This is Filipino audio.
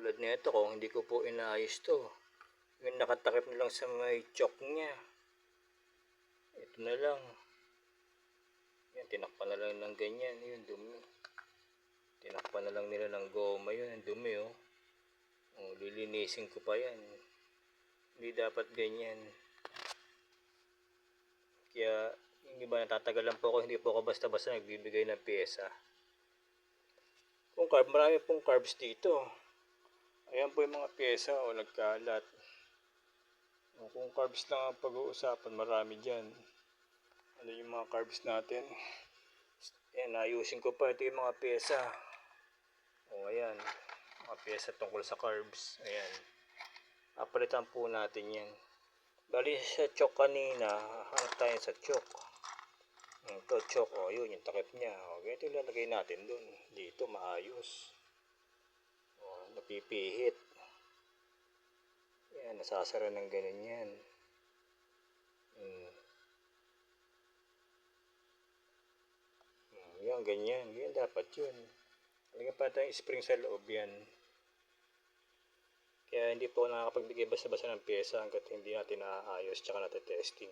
Tulad nito, kung hindi ko po inaayos to, yung nakatakip na lang sa may choke niya, ito na lang, yan, tinakpan na lang ng ganyan, yun, dumi. Tinakpan na lang nila ng goma yun, ang dumi, oh. Oh, lilinisin ko pa yan. Hindi dapat ganyan. Kaya yung iba natatagalan po ako, hindi po ako basta-basta nagbibigay ng pyesa. Kung marami pong carbs dito. Ayan po yung mga pyesa o nagkalat. O, kung carbs lang ang pag-uusapan, marami dyan. Ano yung mga carbs natin? Ayan, ayusin ko pa. Ito yung mga pyesa. O, ayan. Mga pyesa tungkol sa carbs. Ayan. Papalitan po natin yan. Bali sa choke kanina, hanap tayo sa choke. Ito choke, o yun, yung takip niya. O, ganito yung lalagay natin dun. Dito, maayos. O, napipihit. Yan, nasasara ng ganun yan. Yan, ganyan. Yan, dapat yun. Lagyan pa tayong spring sa loob yan. Kaya hindi po nakakapagbigay basta-basta ng pyesa hanggat hindi natin naayos tsaka natin testing.